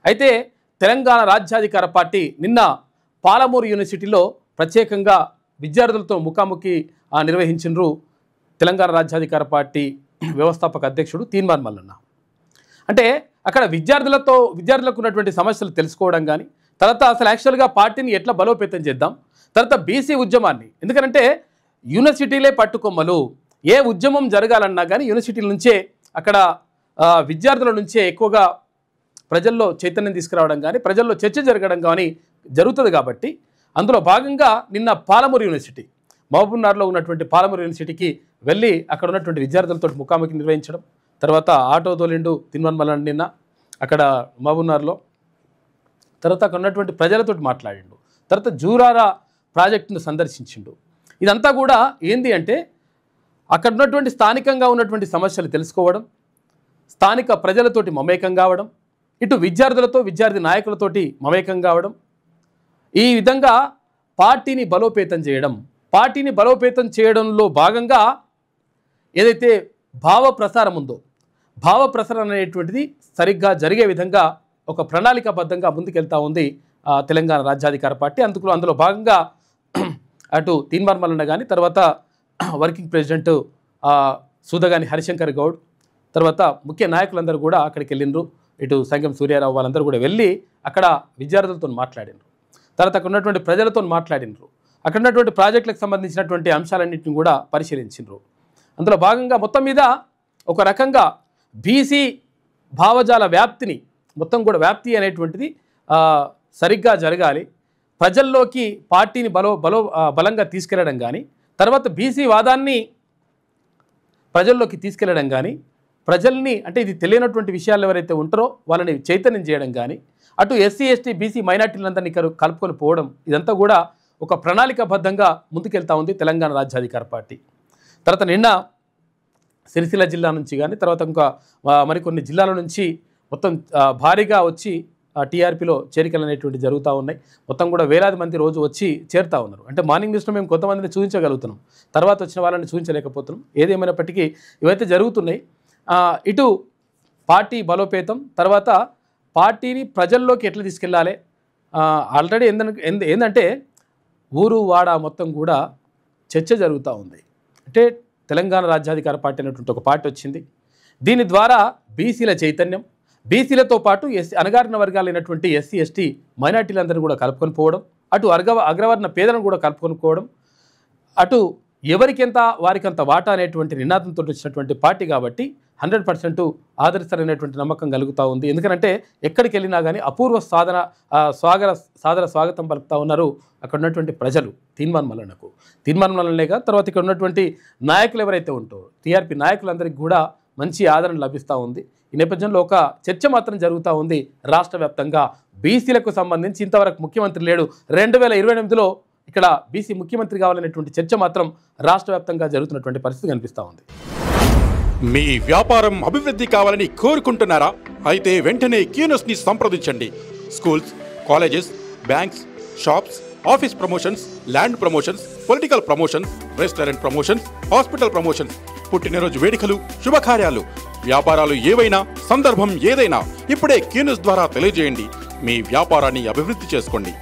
అయితే తెలంగాణ రాజ్యాధికార పార్టీ నిన్న పాలమూరు యూనివర్సిటీలో ప్రత్యేకంగా విద్యార్థులతో ముఖాముఖి నిర్వహించినరు తెలంగాణ రాజ్యాధికార పార్టీ వ్యవస్థాపక అధ్యక్షుడు తీన్మార్ మల్లన్న. అంటే అక్కడ విద్యార్థులకు ఉన్నటువంటి సమస్యలు తెలుసుకోవడం కానీ, తర్వాత అసలు యాక్చువల్గా పార్టీని ఎట్లా బలోపేతం చేద్దాం, తర్వాత బీసీ ఉద్యమాన్ని, ఎందుకంటే యూనివర్సిటీలే పట్టుకొమ్మలు, ఏ ఉద్యమం జరగాలన్నా కానీ యూనివర్సిటీల నుంచే అక్కడ విద్యార్థుల నుంచే ఎక్కువగా ప్రజల్లో చైతన్యం తీసుకురావడం కానీ, ప్రజల్లో చర్చ జరగడం కానీ జరుగుతుంది. కాబట్టి అందులో భాగంగా నిన్న పాలమూరు యూనివర్సిటీ, మహబూబ్నగర్లో ఉన్నటువంటి పాలమూరు యూనివర్సిటీకి వెళ్ళి అక్కడ ఉన్నటువంటి విద్యార్థులతో ముఖాముఖి నిర్వహించడం, తర్వాత ఆటో తోలిండు తీన్మార్ మల్లన్న నిన్న అక్కడ మహబూబ్నగర్లో, తర్వాత అక్కడ ఉన్నటువంటి ప్రజలతో మాట్లాడిండు, తర్వాత జూరారా ప్రాజెక్టును సందర్శించిండు. ఇదంతా కూడా ఏంది అంటే అక్కడ ఉన్నటువంటి స్థానికంగా ఉన్నటువంటి సమస్యలు తెలుసుకోవడం, స్థానిక ప్రజలతోటి మమేకం కావడం, ఇటు విద్యార్థులతో విద్యార్థి నాయకులతోటి మమేకం కావడం, ఈ విధంగా పార్టీని బలోపేతం చేయడం. పార్టీని బలోపేతం చేయడంలో భాగంగా ఏదైతే భావ ప్రసారం ఉందో, భావ ప్రసారం అనేటువంటిది సరిగ్గా జరిగే విధంగా ఒక ప్రణాళికాబద్ధంగా ముందుకెళ్తా ఉంది తెలంగాణ రాజ్యాధికార పార్టీ. అందులో భాగంగా అటు తీన్మార్ మల్లన్న కానీ, తర్వాత వర్కింగ్ ప్రెసిడెంట్ సూదగాని హరిశంకర్ గౌడ్, తర్వాత ముఖ్య నాయకులందరూ కూడా అక్కడికి వెళ్ళిండ్రు. ఇటు సంగం సూర్యారావు వాళ్ళందరూ కూడా వెళ్ళి అక్కడ విద్యార్థులతో మాట్లాడినరు, తర్వాత అక్కడ ఉన్నటువంటి ప్రజలతో మాట్లాడినరు, అక్కడ ఉన్నటువంటి ప్రాజెక్టులకు సంబంధించినటువంటి అంశాలన్నింటిని కూడా పరిశీలించినరు. అందులో భాగంగా మొత్తం మీద ఒక రకంగా బీసీ భావజాల వ్యాప్తిని మొత్తం కూడా వ్యాప్తి అనేటువంటిది సరిగ్గా జరగాలి, ప్రజల్లోకి పార్టీని బలంగా తీసుకెళ్లడం కానీ, తర్వాత బీసీ వాదాన్ని ప్రజల్లోకి తీసుకెళ్లడం కానీ, ప్రజల్ని అంటే ఇది తెలియనటువంటి విషయాలు ఎవరైతే ఉంటారో వాళ్ళని చైతన్యం చేయడం కానీ, అటు ఎస్సీ ఎస్టీ బీసీ మైనార్టీలందరినీ కలుపుకొని పోవడం, ఇదంతా కూడా ఒక ప్రణాళికాబద్ధంగా ముందుకెళ్తా ఉంది తెలంగాణ రాజ్యాధికార పార్టీ. తర్వాత నిన్న సిరిసిల్ల జిల్లా నుంచి కానీ, తర్వాత ఇంకా మరికొన్ని జిల్లాల నుంచి మొత్తం భారీగా వచ్చి టీఆర్పీలో చేరికలు అనేటువంటి జరుగుతూ ఉన్నాయి. మొత్తం కూడా వేలాది మంది రోజు వచ్చి చేరుతూ ఉన్నారు. అంటే మార్నింగ్ న్యూస్లో మేము కొంతమందిని చూపించగలుగుతున్నాం, తర్వాత వచ్చిన వాళ్ళని చూపించలేకపోతున్నాం. ఏదేమైనప్పటికీ ఇవైతే జరుగుతున్నాయి. ఇటు పార్టీ బలోపేతం, తర్వాత పార్టీని ప్రజల్లోకి ఎట్లా తీసుకెళ్ళాలి. ఆల్రెడీ ఏంటంటే ఊరు వాడ మొత్తం కూడా చర్చ జరుగుతూ ఉంది. అంటే తెలంగాణ రాజ్యాధికార పార్టీ అనేటువంటి ఒక పార్టీ వచ్చింది. దీని ద్వారా బీసీల చైతన్యం, బీసీలతో పాటు అణగారిన వర్గాలైనటువంటి ఎస్సీ ఎస్టీ మైనార్టీలందరినీ కూడా కలుపుకొని పోవడం, అటు అగ్రవర్ణ పేదలను కూడా కలుపుకొని పోవడం, అటు ఎవరికెంత వారికంత వాటా అనేటువంటి నినాదంతో వచ్చినటువంటి పార్టీ కాబట్టి 100% ఆదరిస్తారనేటువంటి నమ్మకం కలుగుతూ ఉంది. ఎందుకంటే ఎక్కడికి వెళ్ళినా కానీ అపూర్వ సాదర స్వాగతం పలుకుతూ ఉన్నారు అక్కడ ఉన్నటువంటి ప్రజలు తీన్మార్ మల్లన్నగా. తర్వాత ఇక్కడ ఉన్నటువంటి నాయకులు ఎవరైతే ఉంటారో టీఆర్పీ నాయకులందరికీ కూడా మంచి ఆదరణ లభిస్తూ ఉంది. ఈ నేపథ్యంలో ఒక చర్చ మాత్రం జరుగుతూ ఉంది రాష్ట్ర వ్యాప్తంగా. బీసీలకు సంబంధించి ఇంతవరకు ముఖ్యమంత్రి లేడు. 2028లో ఇక్కడ బీసీ ముఖ్యమంత్రి కావాలనేటువంటి చర్చ మాత్రం రాష్ట్ర వ్యాప్తంగా జరుగుతున్నటువంటి పరిస్థితి కనిపిస్తూ ఉంది. మీ వ్యాపారం అభివృద్ధి కావాలని కోరుకుంటున్నారా? అయితే వెంటనే క్యూనస్ని సంప్రదించండి. Schools, colleges, banks, shops, office promotions, land promotions, political promotions, restaurant promotions, hospital promotions, పుట్టినరోజు వేడుకలు, శుభకార్యాలు, వ్యాపారాలు ఏవైనా, సందర్భం ఏదైనా ఇప్పుడే క్యూనస్ ద్వారా తెలియజేయండి. మీ వ్యాపారాన్ని అభివృద్ధి చేసుకోండి.